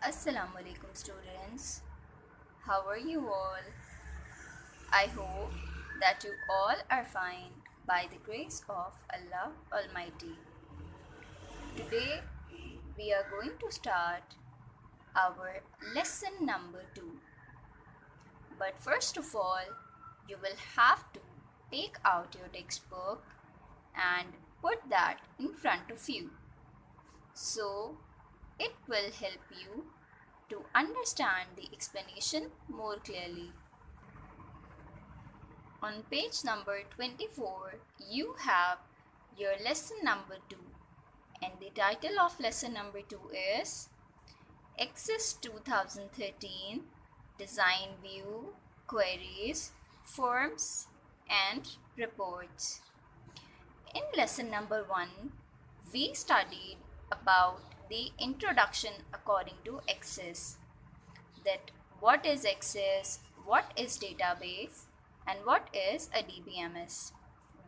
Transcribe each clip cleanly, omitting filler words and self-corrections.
Assalamu alaikum students. How are you all? I hope that you all are fine by the grace of Allah Almighty. Today we are going to start our lesson number 2. But first of all, you will have to take out your textbook and put that in front of you. So it will help you to understand the explanation more clearly. On page number 24, you have your lesson number 2, and the title of lesson number 2 is Access 2013 Design View, Queries, Forms and Reports. In lesson number 1, we studied about the introduction according to Access, that what is Access, what is database, and what is a DBMS.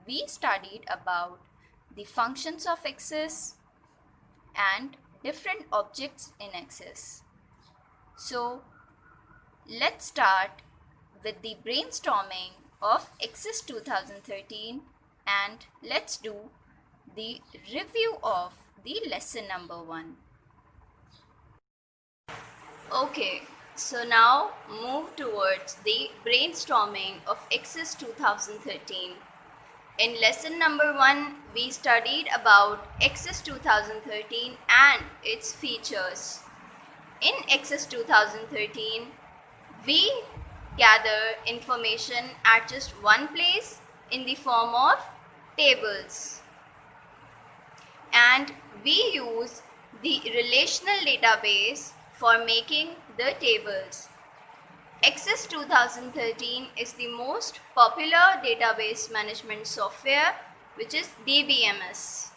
We studied about the functions of Access and different objects in Access. So let's start with the brainstorming of Access 2013 and let's do the review of the lesson number 1. Okay, so now move towards the brainstorming of Access 2013. In lesson number 1, we studied about Access 2013 and its features. In Access 2013, we gather information at just one place in the form of tables. And we use the relational database for making the tables. Access 2013 is the most popular database management software, which is DBMS.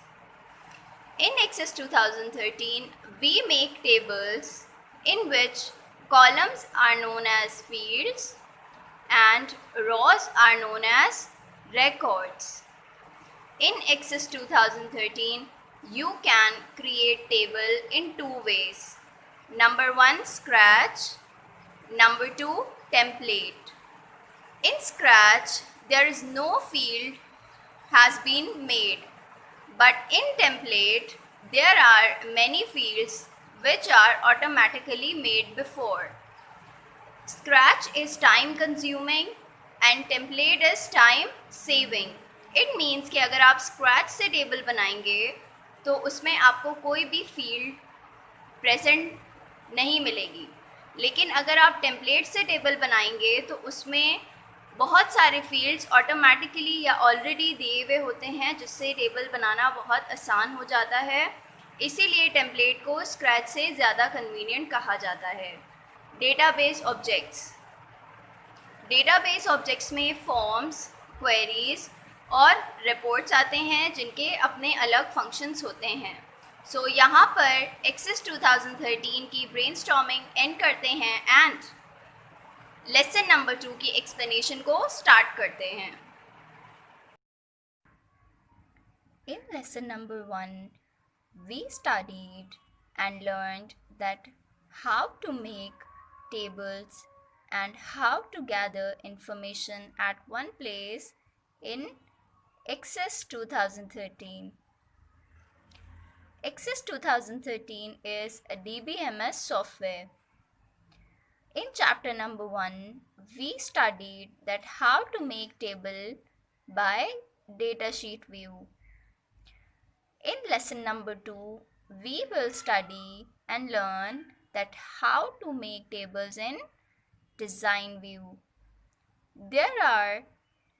In Access 2013, we make tables in which columns are known as fields and rows are known as records. In Access 2013, you can create table in two ways. Number 1, Scratch. Number 2, template. In Scratch, there is no field has been made, but in template, there are many fields which are automatically made before. Scratch is time consuming and template is time saving. It means कि अगर आप Scratch से table बनाएंगे तो उसमें आपको कोई भी फील्ड प्रेजेंट नहीं मिलेगी, लेकिन अगर आप टेम्पलेट से टेबल बनाएंगे तो उसमें बहुत सारे फील्ड्स ऑटोमेटिकली या ऑलरेडी दिए हुए होते हैं, जिससे टेबल बनाना बहुत आसान हो जाता है. इसीलिए टेम्पलेट को स्क्रैच से ज़्यादा कन्वीनियंट कहा जाता है. डेटाबेस ऑब्जेक्ट्स में फॉर्म्स, क्वेरीज और रिपोर्ट्स आते हैं जिनके अपने अलग फंक्शंस होते हैं. सो यहाँ पर एक्सेस 2013 की ब्रेनस्टॉर्मिंग एंड करते हैं एंड लेसन नंबर 2 की एक्सप्लेनेशन को स्टार्ट करते हैं. In lesson number 1, we studied and learned that how to make tables and how to gather information at one place in Access 2013. Access 2013 is a DBMS software. In chapter number 1, we studied that how to make table by datasheet view. In lesson number 2, we will study and learn that how to make tables in design view. There are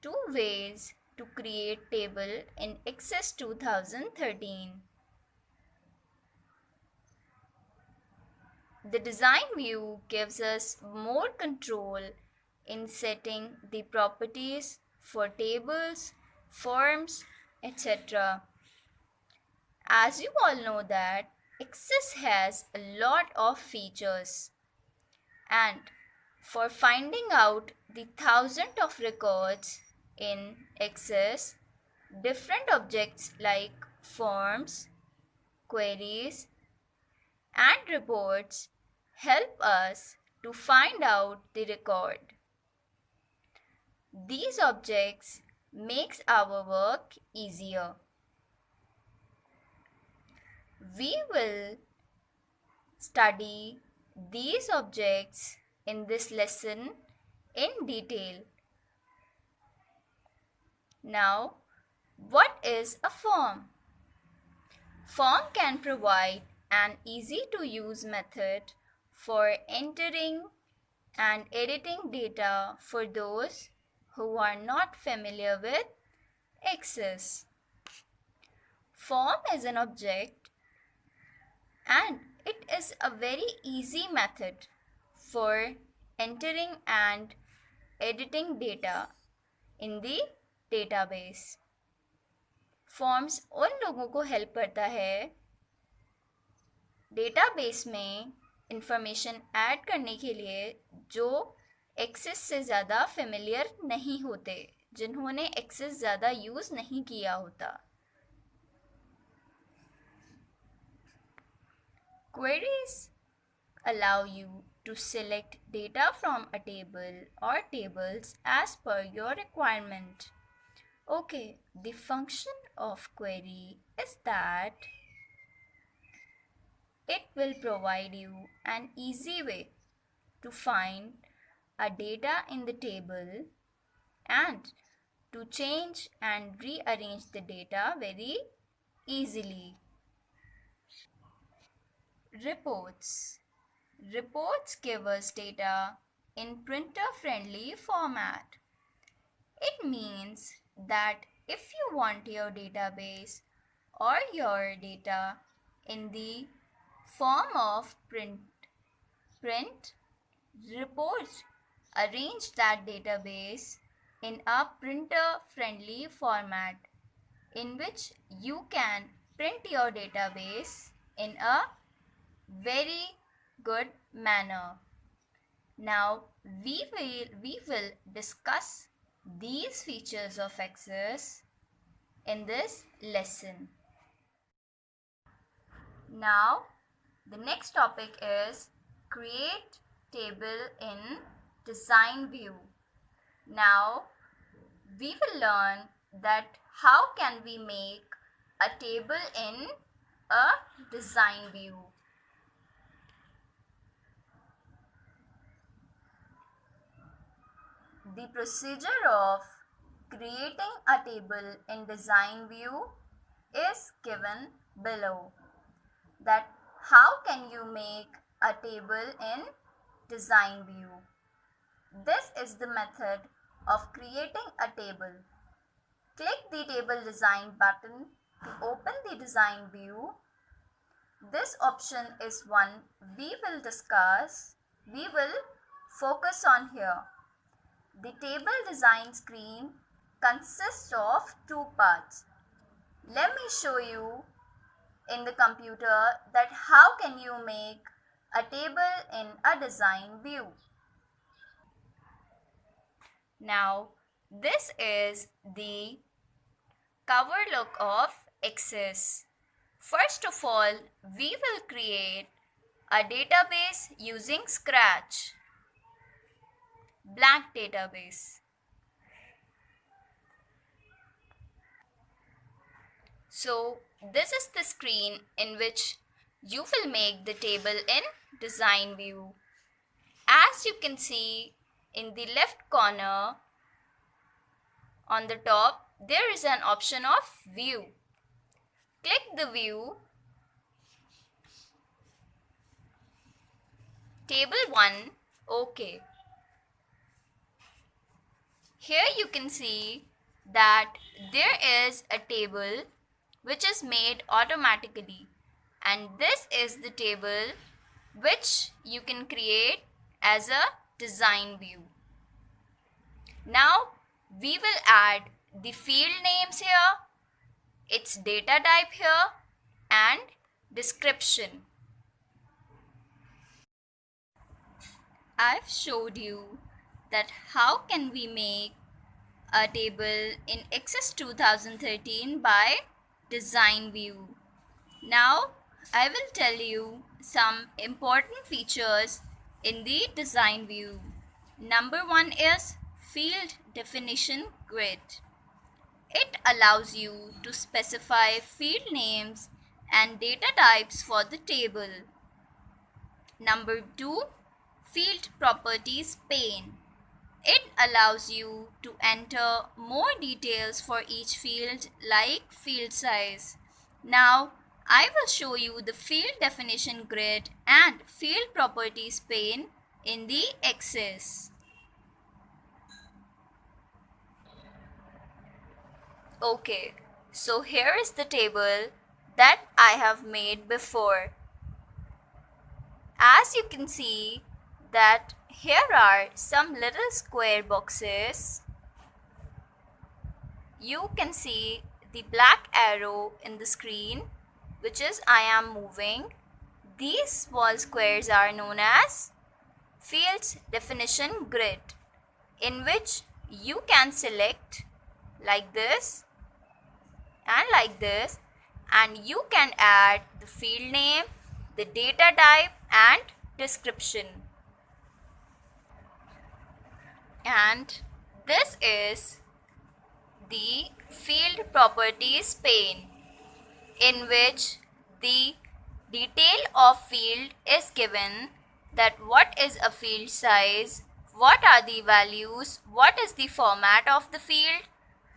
two ways to create table in Access 2013. The design view gives us more control in setting the properties for tables, forms, etc. As you all know that Access has a lot of features, and for finding out the thousands of records in Access, different objects like forms, queries, and reports help us to find out the record. These objects makes our work easier. We will study these objects in this lesson in detail. Now, what is a form? Form can provide an easy to use method for entering and editing data for those who are not familiar with Access. Form is an object and it is a very easy method for entering and editing data in the database. Forms उन लोगों को help करता है database में information add करने के लिए जो एक्सेस से ज़्यादा फेमिलियर नहीं होते, जिन्होंने एक्सेस ज़्यादा यूज़ नहीं किया होता. Queries allow you to select data from a table or tables as per your requirement. Okay, the function of query is that it will provide you an easy way to find a data in the table and to change and rearrange the data very easily. Reports. Reports give us data in printer-friendly format. It means that if you want your database or your data in the form of print reports arrange that database in a printer-friendly format in which you can print your database in a very good manner. Now we will discuss these features of Access in this lesson. Now the next topic is create table in design view. Now we will learn that how can we make a table in a design view. The procedure of creating a table in design view is given below. That how can you make a table in design view? This is the method of creating a table. Click the table design button to open the design view. This option is one we will focus on here. The table design screen consists of two parts. Let me show you in the computer that how can you make a table in a design view. Now this is the cover look of Access. First of all, we will create a database using Scratch. Blank database. So this is the screen in which you will make the table in design view. As you can see in the left corner on the top, there is an option of view. Click the view. Table 1, OK. Here you can see that there is a table which is made automatically, and this is the table which you can create as a design view. Now we will add the field names here, its data type here, and description. I've showed you that how can we make a table in Access 2013 by design view. Now I will tell you some important features in the design view. Number one is field definition grid. It allows you to specify field names and data types for the table. Number two, field properties pane. It allows you to enter more details for each field like field size. Now, I will show you the field definition grid and field properties pane in the Access. Okay, so here is the table that I have made before. As you can see that here are some little square boxes. You can see the black arrow in the screen, which is I am moving. These small squares are known as fields definition grid, in which you can select like this and like this, and you can add the field name, the data type and description. And this is the field properties pane, in which the detail of field is given, that what is a field size, what are the values, what is the format of the field,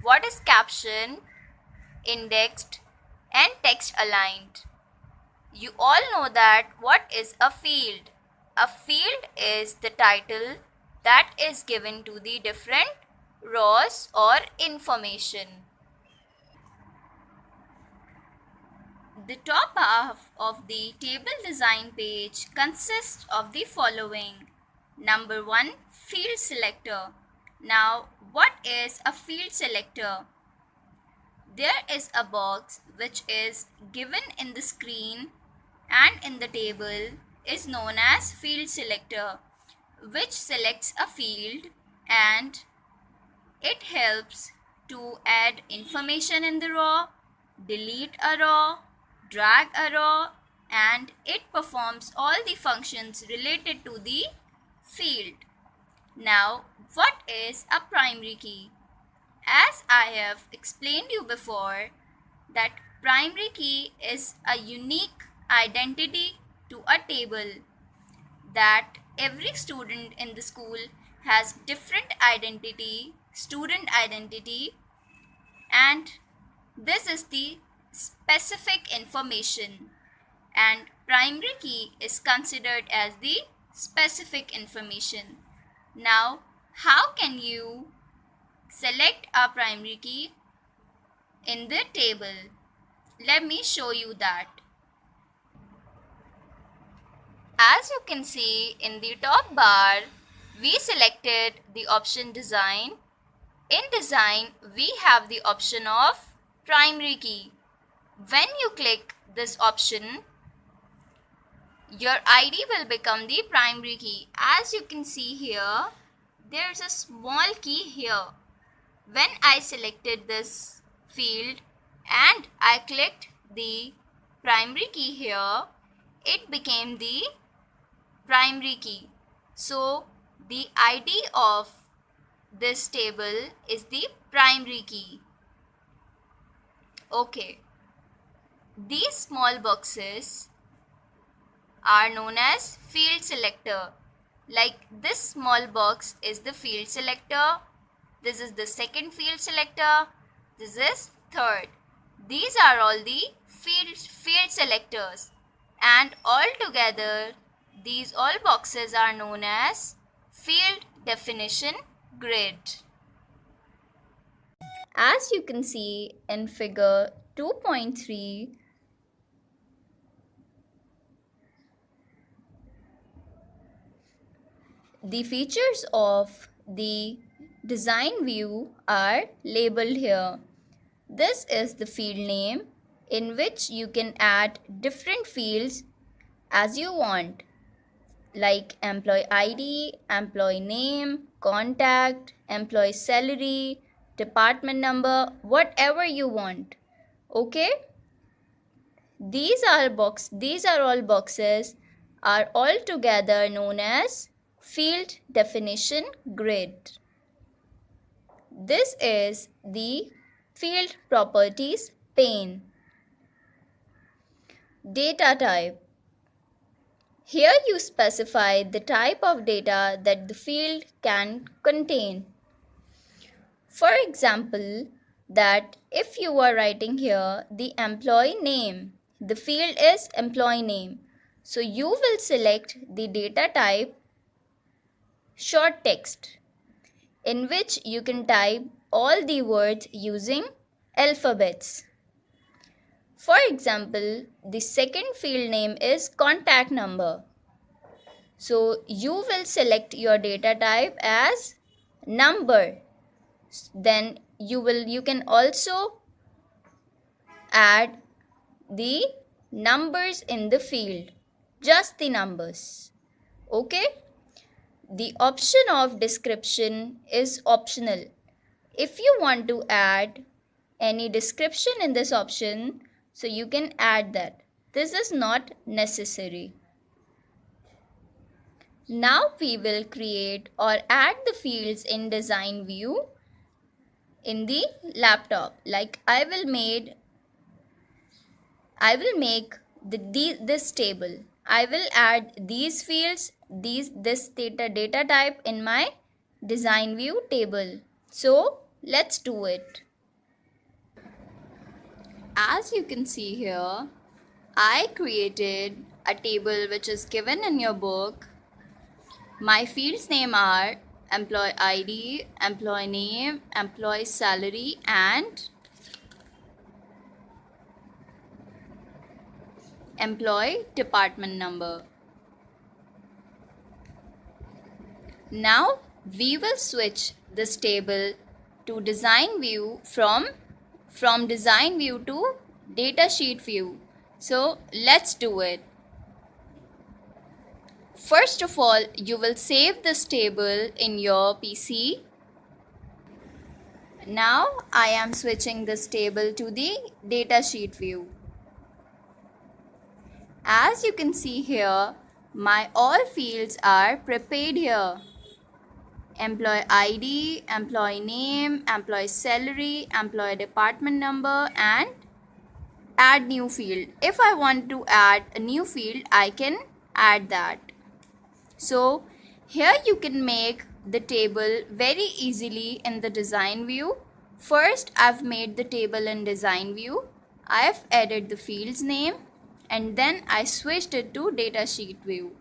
what is caption, indexed and text aligned. You all know that what is a field. A field is the title that is given to the different rows or information. The top half of the table design page consists of the following. Number 1, field selector. Now, what is a field selector? There is a box which is given in the screen and in the table is known as field selector, which selects a field and it helps to add information in the row, delete a row, drag a row, and it performs all the functions related to the field. Now, what is a primary key? As I have explained you before, that primary key is a unique identity to a table, that every student in the school has different identity, student identity, and this is the specific information, and primary key is considered as the specific information. Now, how can you select a primary key in the table? Let me show you that. As you can see in the top bar, we selected the option design. In design, we have the option of primary key. When you click this option, your ID will become the primary key. As you can see here, there's a small key here. When I selected this field and I clicked the primary key here, it became the primary key. So the ID of this table is the primary key. Okay. These small boxes are known as field selector. Like this small box is the field selector. This is the second field selector. This is third. These are all the field selectors, and all together these all boxes are known as field definition grid. As you can see in figure 2.3, the features of the design view are labeled here. This is the field name, in which you can add different fields as you want, like employee ID, employee name, contact, employee salary, department number, whatever you want. Okay? These are all boxes are all together known as field definition grid. This is the field properties pane. Data type. Here you specify the type of data that the field can contain. For example, that if you are writing here the employee name, the field is employee name. So you will select the data type short text, in which you can type all the words using alphabets. For example, the second field name is contact number. So you will select your data type as number. Then you can also add the numbers in the field, just the numbers. Okay? The option of description is optional. If you want to add any description in this option, so you can add that. This is not necessary. Now we will create or add the fields in design view in the laptop. Like I will make this table. I will add these fields, this data type in my design view table. So let's do it. As you can see here, I created a table which is given in your book. My fields name are employee ID, employee name, employee salary, and employee department number. Now we will switch this table to design view from design view to datasheet view. So let's do it. First of all, you will save this table in your PC. Now I am switching this table to the datasheet view. As you can see here, my all fields are prepared here. Employee ID, employee name, employee salary, employee department number, and add new field. If I want to add a new field, I can add that. So here you can make the table very easily in the design view. First, I've made the table in design view. I've added the fields name and then I switched it to datasheet view.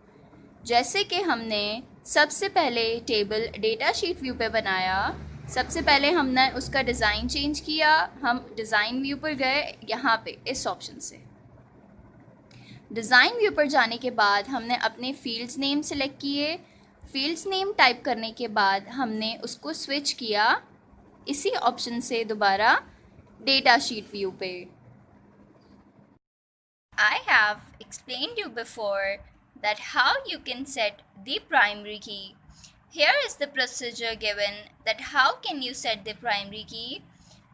जैसे कि हमने सबसे पहले table datasheet view पे बनाया, सबसे पहले हमने उसका डिज़ाइन चेंज किया. हम डिज़ाइन व्यू पर गए यहाँ पे इस ऑप्शन से. डिज़ाइन व्यू पर जाने के बाद हमने अपने फील्ड्स नेम सेलेक्ट किए. फील्ड्स नेम टाइप करने के बाद हमने उसको स्विच किया इसी ऑप्शन से दोबारा datasheet व्यू पे. I have explained you before that how you can set the primary key. Here is the procedure given that how can you set the primary key.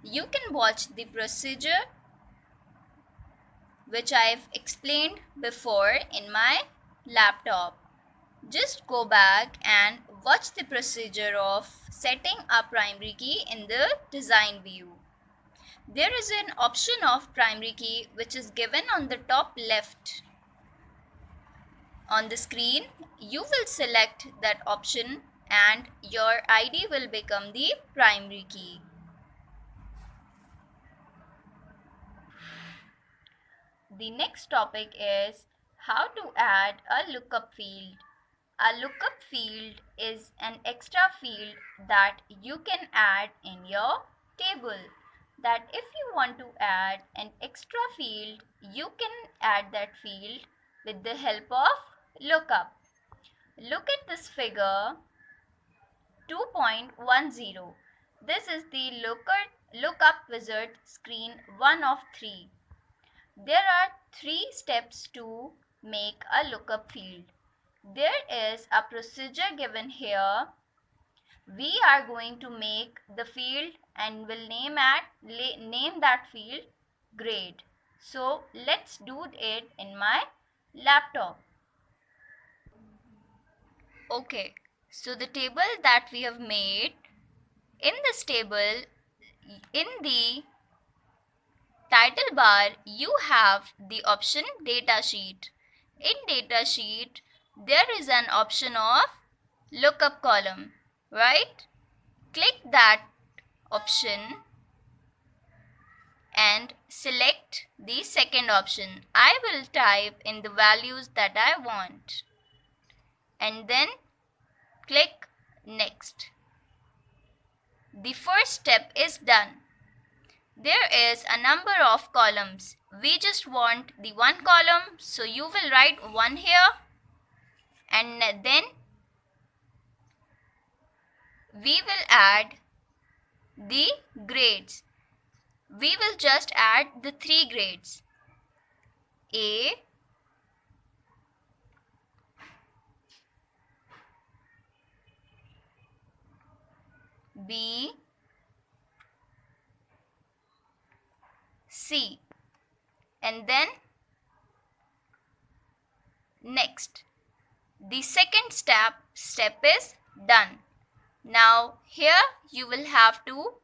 You can watch the procedure which I've explained before in my laptop. Just go back and watch the procedure of setting a primary key in the design view. There is an option of primary key which is given on the top left. On the screen, you will select that option and your ID will become the primary key. The next topic is how to add a lookup field. A lookup field is an extra field that you can add in your table. That if you want to add an extra field, you can add that field with the help of lookup. Look at this figure 2.10. This is the lookup wizard screen 1 of 3. There are 3 steps to make a lookup field. There is a procedure given here. We are going to make the field and will name that field grade. So let's do it in my laptop. Okay, so the table that we have made, in this table, in the title bar, you have the option data sheet. In data sheet, there is an option of lookup column, right? Click that option and select the second option. I will type in the values that I want and then click next. The first step is done. There is a number of columns. We just want the one column, so you will write one here and then we will add the grades. We will just add the three grades: A, B, C, and then next. The second step is done. Now here you will have to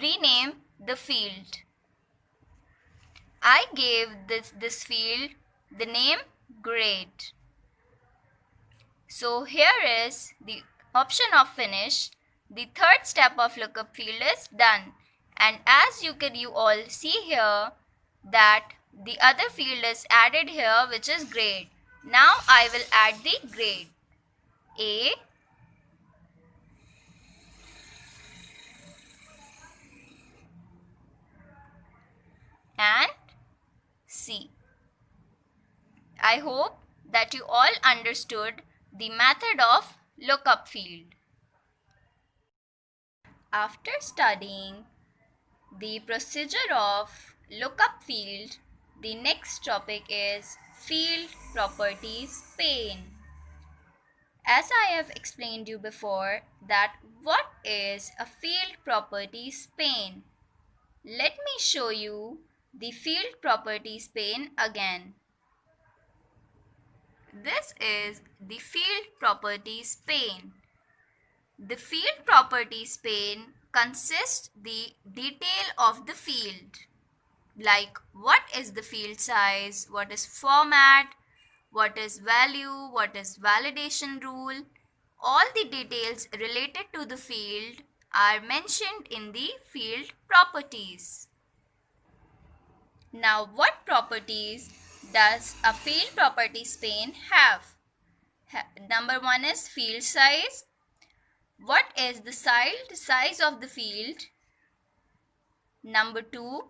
rename the field. I gave this field the name grade. So here is the option of finish. The third step of lookup field is done. And as you all see here that the other field is added here, which is grade. Now I will add the grade A, and C. I hope that you all understood the method of lookup field. After studying the procedure of lookup field, the next topic is field properties pane. As I have explained you before that what is a field properties pane. Let me show you the field properties pane again. This is the field properties pane. The field properties pane consists the detail of the field, like what is the field size, what is format, what is value, what is validation rule. All the details related to the field are mentioned in the field properties. Now, what properties does a field properties pane have? Number one is field size. What is the size of the field? Number two,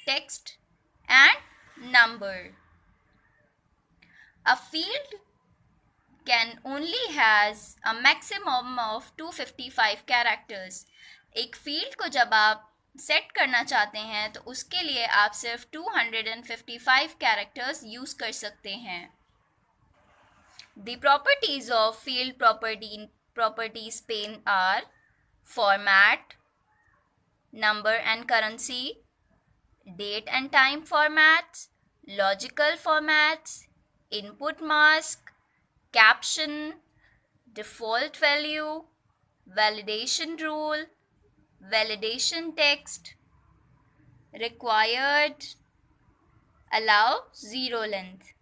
text and number. A field can only has a maximum of 255 characters. एक field को जब आप set करना चाहते हैं तो उसके लिए आप सिर्फ 255 characters यूज कर सकते हैं. The properties of field properties pane are format, number and currency, date and time formats, logical formats, input mask, caption, default value, validation rule, validation text, required, allow zero length.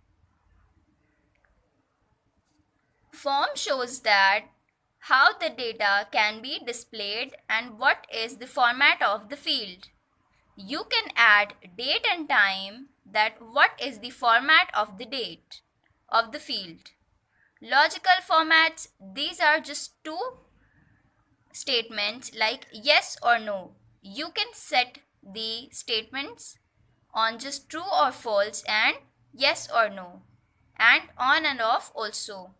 Form shows that how the data can be displayed and what is the format of the field. You can add date and time, that what is the format of the date of the field. Logical formats, these are just two statements like yes or no. You can set the statements on just true or false and yes or no, and on and off also.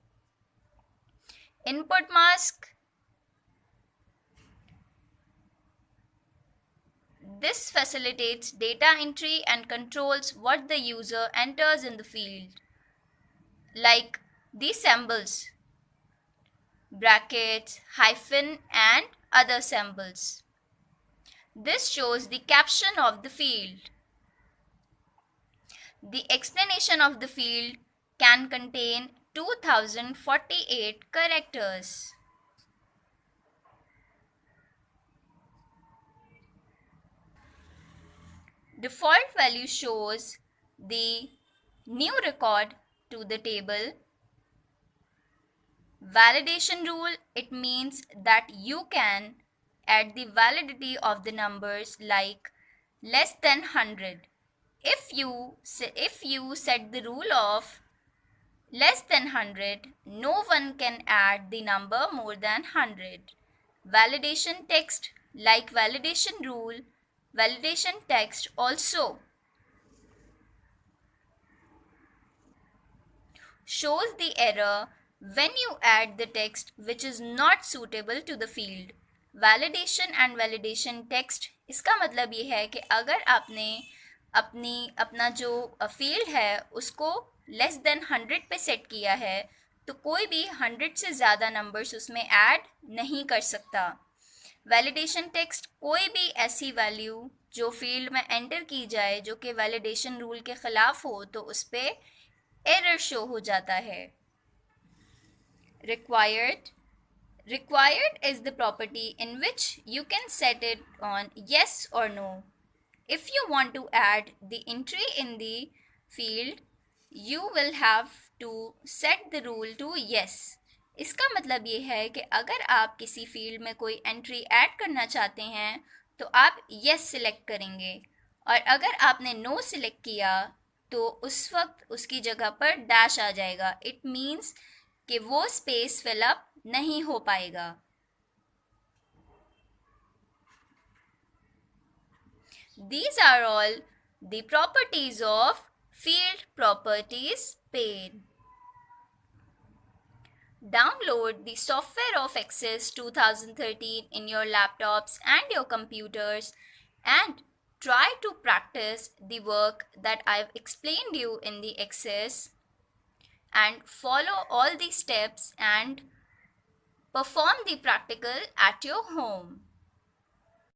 Input mask, this facilitates data entry and controls what the user enters in the field, like these symbols, brackets, hyphen and other symbols. This shows the caption of the field. The explanation of the field can contain 2048 characters. Default value shows the new record to the table. Validation rule, it means that you can add the validity of the numbers like less than 100. If you set the rule of less than 100, no one can add the number more than 100. Validation text, like validation rule, validation text also shows the error when you add the text which is not suitable to the field. Validation and validation text, इसका मतलब ये है कि अगर आपने अपना जो field है उसको लेस देन 100 पे सेट किया है तो कोई भी 100 से ज़्यादा नंबर्स उसमें ऐड नहीं कर सकता. वैलिडेशन टेक्स्ट, कोई भी ऐसी वैल्यू जो फील्ड में एंटर की जाए जो कि वैलिडेशन रूल के ख़िलाफ़ हो तो उस पर एरर शो हो जाता है. Required. Required is the property in which you can set it on yes or no. If you want to add the entry in the field, you will have to set the rule to yes. इसका मतलब ये है कि अगर आप किसी field में कोई एंट्री ऐड करना चाहते हैं तो आप yes सिलेक्ट करेंगे और अगर आपने no सिलेक्ट किया तो उस वक्त उसकी जगह पर डैश आ जाएगा. इट मीन्स कि वो स्पेस फिलअप नहीं हो पाएगा. These are all the properties of field properties pane. Download the software of Access 2013 in your laptops and your computers and try to practice the work that I've explained you in the Access and follow all the steps and perform the practical at your home.